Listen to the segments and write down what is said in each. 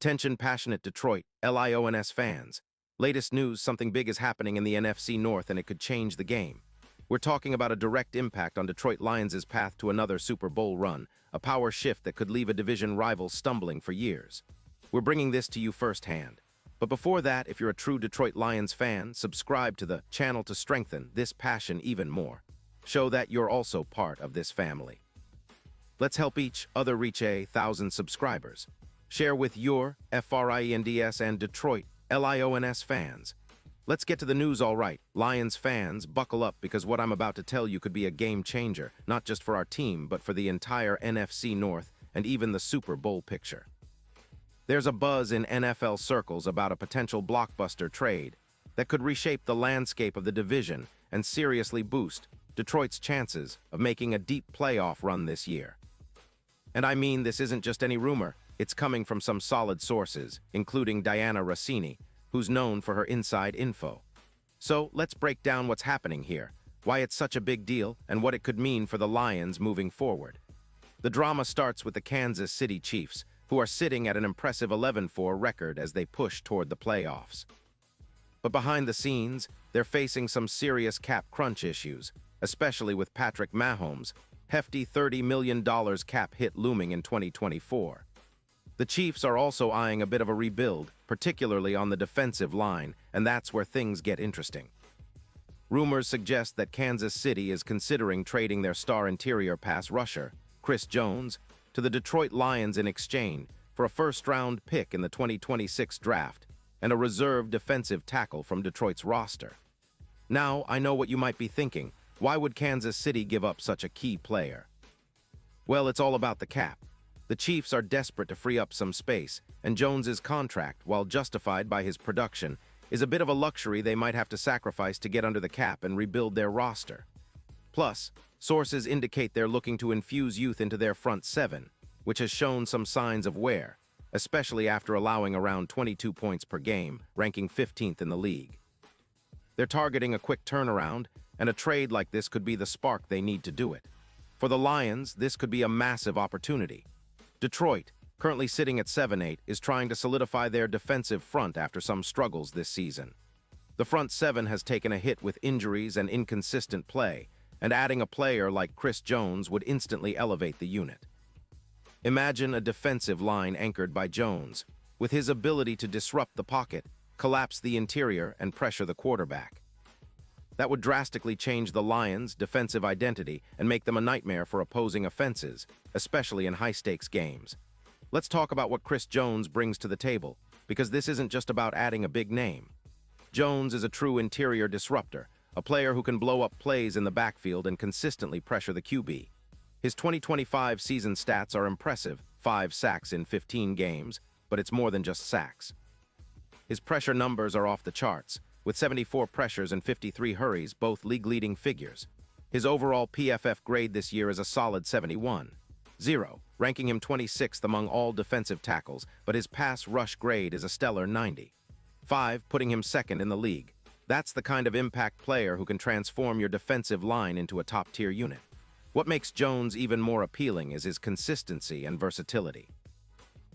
Attention passionate Detroit, Lions fans. Latest news, something big is happening in the NFC North and it could change the game. We're talking about a direct impact on Detroit Lions' path to another Super Bowl run, a power shift that could leave a division rival stumbling for years. We're bringing this to you firsthand. But before that, if you're a true Detroit Lions fan, subscribe to the channel to strengthen this passion even more. Show that you're also part of this family. Let's help each other reach 1,000 subscribers. Share with your FRIENDS and Detroit LIONS fans. Let's get to the news all right. Lions fans, buckle up because what I'm about to tell you could be a game changer, not just for our team, but for the entire NFC North and even the Super Bowl picture. There's a buzz in NFL circles about a potential blockbuster trade that could reshape the landscape of the division and seriously boost Detroit's chances of making a deep playoff run this year. And I mean, this isn't just any rumor. It's coming from some solid sources, including Diana Rossini, who's known for her inside info. So let's break down what's happening here, why it's such a big deal, and what it could mean for the Lions moving forward. The drama starts with the Kansas City Chiefs, who are sitting at an impressive 11-4 record as they push toward the playoffs. But behind the scenes, they're facing some serious cap crunch issues, especially with Patrick Mahomes' hefty $30 million cap hit looming in 2024. The Chiefs are also eyeing a bit of a rebuild, particularly on the defensive line, and that's where things get interesting. Rumors suggest that Kansas City is considering trading their star interior pass rusher, Chris Jones, to the Detroit Lions in exchange for a first-round pick in the 2026 draft and a reserve defensive tackle from Detroit's roster. Now, I know what you might be thinking. Why would Kansas City give up such a key player? Well, it's all about the cap. The Chiefs are desperate to free up some space, and Jones's contract, while justified by his production, is a bit of a luxury they might have to sacrifice to get under the cap and rebuild their roster. Plus, sources indicate they're looking to infuse youth into their front seven, which has shown some signs of wear, especially after allowing around 22 points per game, ranking 15th in the league. They're targeting a quick turnaround, and a trade like this could be the spark they need to do it. For the Lions, this could be a massive opportunity. Detroit, currently sitting at 7-8, is trying to solidify their defensive front after some struggles this season. The front seven has taken a hit with injuries and inconsistent play, and adding a player like Chris Jones would instantly elevate the unit. Imagine a defensive line anchored by Jones, with his ability to disrupt the pocket, collapse the interior, and pressure the quarterback. That would drastically change the Lions' defensive identity and make them a nightmare for opposing offenses, especially in high-stakes games. Let's talk about what Chris Jones brings to the table, because this isn't just about adding a big name. Jones is a true interior disruptor, a player who can blow up plays in the backfield and consistently pressure the QB. His 2025 season stats are impressive, 5 sacks in 15 games, but it's more than just sacks. His pressure numbers are off the charts, with 74 pressures and 53 hurries, both league-leading figures. His overall PFF grade this year is a solid 71.0, ranking him 26th among all defensive tackles, but his pass rush grade is a stellar 90.5, putting him second in the league. That's the kind of impact player who can transform your defensive line into a top-tier unit. What makes Jones even more appealing is his consistency and versatility.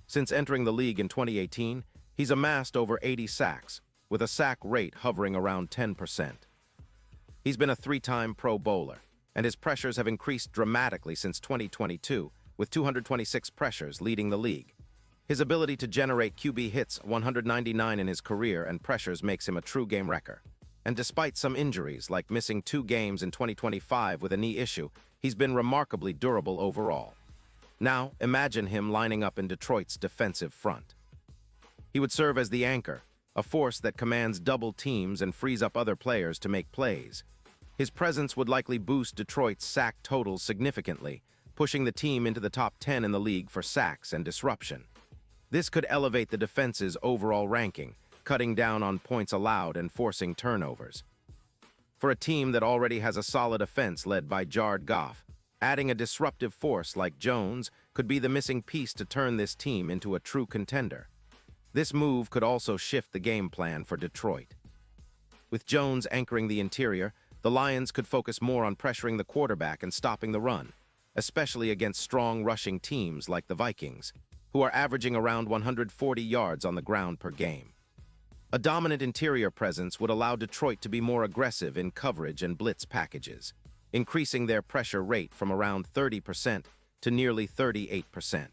Since entering the league in 2018, he's amassed over 80 sacks, with a sack rate hovering around 10%. He's been a 3-time Pro Bowler, and his pressures have increased dramatically since 2022, with 226 pressures leading the league. His ability to generate QB hits, 199 in his career, and pressures makes him a true game wrecker. And despite some injuries, like missing 2 games in 2025 with a knee issue, he's been remarkably durable overall. Now, imagine him lining up in Detroit's defensive front. He would serve as the anchor, a force that commands double teams and frees up other players to make plays. His presence would likely boost Detroit's sack totals significantly, pushing the team into the top 10 in the league for sacks and disruption. This could elevate the defense's overall ranking, cutting down on points allowed and forcing turnovers. For a team that already has a solid offense led by Jared Goff, adding a disruptive force like Jones could be the missing piece to turn this team into a true contender. This move could also shift the game plan for Detroit. With Jones anchoring the interior, the Lions could focus more on pressuring the quarterback and stopping the run, especially against strong rushing teams like the Vikings. who are averaging around 140 yards on the ground per game. A dominant interior presence would allow Detroit to be more aggressive in coverage and blitz packages, increasing their pressure rate from around 30% to nearly 38%.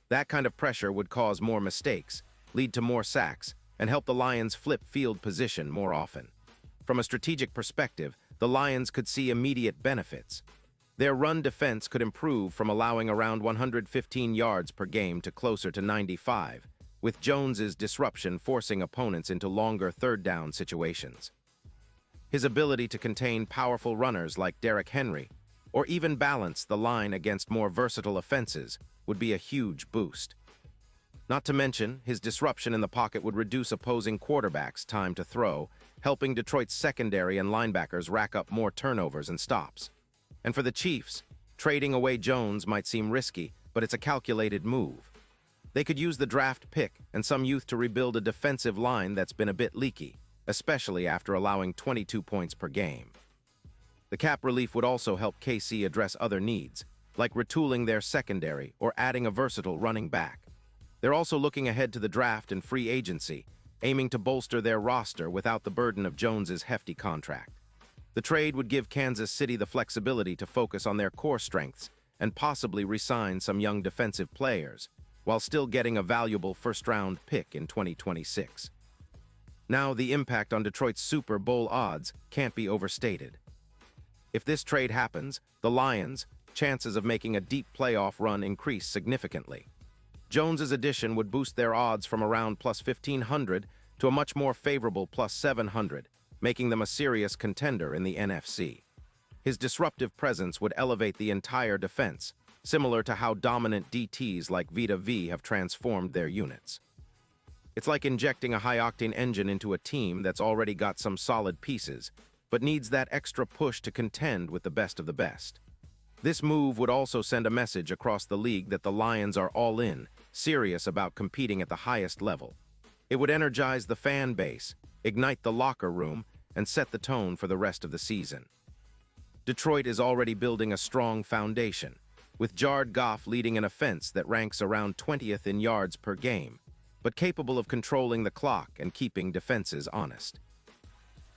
That kind of pressure would cause more mistakes, lead to more sacks, and help the Lions flip field position more often. From a strategic perspective, the Lions could see immediate benefits. Their run defense could improve from allowing around 115 yards per game to closer to 95, with Jones's disruption forcing opponents into longer third-down situations. His ability to contain powerful runners like Derrick Henry, or even balance the line against more versatile offenses, would be a huge boost. Not to mention, his disruption in the pocket would reduce opposing quarterbacks' time to throw, helping Detroit's secondary and linebackers rack up more turnovers and stops. And for the Chiefs, trading away Jones might seem risky, but it's a calculated move. They could use the draft pick and some youth to rebuild a defensive line that's been a bit leaky, especially after allowing 22 points per game. The cap relief would also help KC address other needs, like retooling their secondary or adding a versatile running back. They're also looking ahead to the draft and free agency, aiming to bolster their roster without the burden of Jones's hefty contract. The trade would give Kansas City the flexibility to focus on their core strengths and possibly re-sign some young defensive players, while still getting a valuable first-round pick in 2026. Now, the impact on Detroit's Super Bowl odds can't be overstated. If this trade happens, the Lions' chances of making a deep playoff run increase significantly. Jones's addition would boost their odds from around plus 1,500 to a much more favorable plus 700, making them a serious contender in the NFC. His disruptive presence would elevate the entire defense, similar to how dominant DTs like Vita V have transformed their units. It's like injecting a high-octane engine into a team that's already got some solid pieces, but needs that extra push to contend with the best of the best. This move would also send a message across the league that the Lions are all in, serious about competing at the highest level. It would energize the fan base, ignite the locker room, and set the tone for the rest of the season. Detroit is already building a strong foundation, with Jared Goff leading an offense that ranks around 20th in yards per game, but capable of controlling the clock and keeping defenses honest.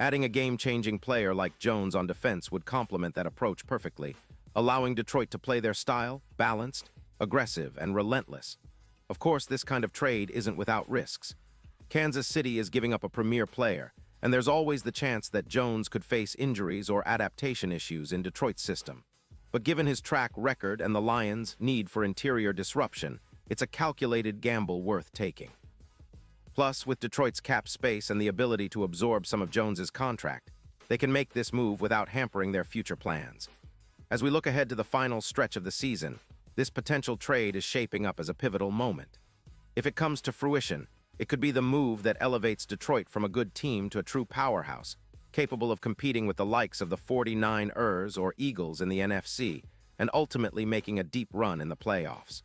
Adding a game-changing player like Jones on defense would complement that approach perfectly, allowing Detroit to play their style, balanced, aggressive, and relentless. Of course, this kind of trade isn't without risks. Kansas City is giving up a premier player, and there's always the chance that Jones could face injuries or adaptation issues in Detroit's system. But given his track record and the Lions' need for interior disruption, it's a calculated gamble worth taking. Plus, with Detroit's cap space and the ability to absorb some of Jones's contract, they can make this move without hampering their future plans. As we look ahead to the final stretch of the season, this potential trade is shaping up as a pivotal moment. If it comes to fruition, it could be the move that elevates Detroit from a good team to a true powerhouse, capable of competing with the likes of the 49ers or Eagles in the NFC, and ultimately making a deep run in the playoffs.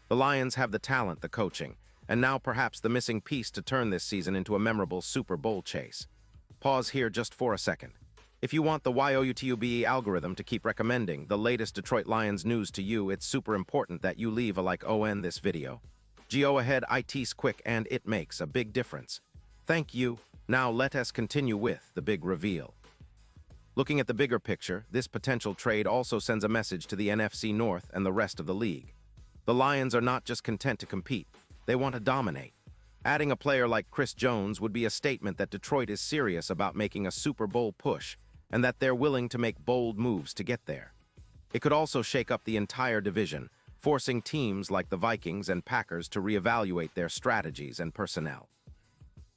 The Lions have the talent, the coaching, and now perhaps the missing piece to turn this season into a memorable Super Bowl chase. Pause here just for a second. If you want the YouTube algorithm to keep recommending the latest Detroit Lions news to you, it's super important that you leave a like on this video. Go ahead, it's quick and it makes a big difference. Thank you. Now let us continue with the big reveal. Looking at the bigger picture, this potential trade also sends a message to the NFC North and the rest of the league. The Lions are not just content to compete, they want to dominate. Adding a player like Chris Jones would be a statement that Detroit is serious about making a Super Bowl push, and that they're willing to make bold moves to get there. It could also shake up the entire division, forcing teams like the Vikings and Packers to reevaluate their strategies and personnel.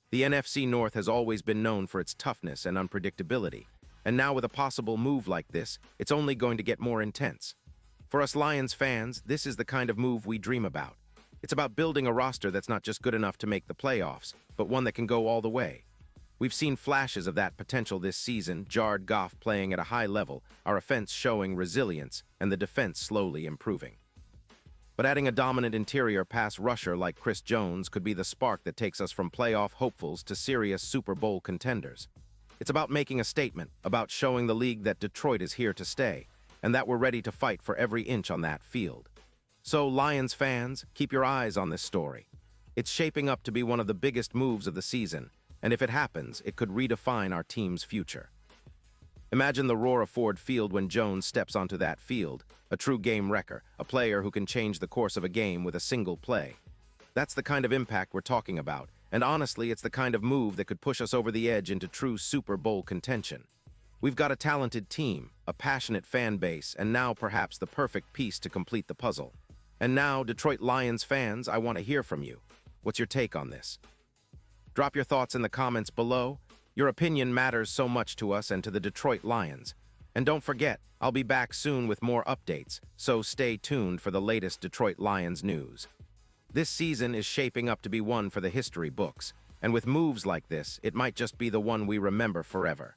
The NFC North has always been known for its toughness and unpredictability, and now with a possible move like this, it's only going to get more intense. For us Lions fans, this is the kind of move we dream about. It's about building a roster that's not just good enough to make the playoffs, but one that can go all the way. We've seen flashes of that potential this season, Jared Goff playing at a high level, our offense showing resilience, and the defense slowly improving. But adding a dominant interior pass rusher like Chris Jones could be the spark that takes us from playoff hopefuls to serious Super Bowl contenders. It's about making a statement, about showing the league that Detroit is here to stay, and that we're ready to fight for every inch on that field. So, Lions fans, keep your eyes on this story. It's shaping up to be one of the biggest moves of the season, and if it happens, it could redefine our team's future. Imagine the roar of Ford Field when Jones steps onto that field, a true game wrecker, a player who can change the course of a game with a single play. That's the kind of impact we're talking about, and honestly, it's the kind of move that could push us over the edge into true Super Bowl contention. We've got a talented team, a passionate fan base, and now perhaps the perfect piece to complete the puzzle. And now, Detroit Lions fans, I want to hear from you. What's your take on this? Drop your thoughts in the comments below. Your opinion matters so much to us and to the Detroit Lions. And don't forget, I'll be back soon with more updates, so stay tuned for the latest Detroit Lions news. This season is shaping up to be one for the history books, and with moves like this, it might just be the one we remember forever.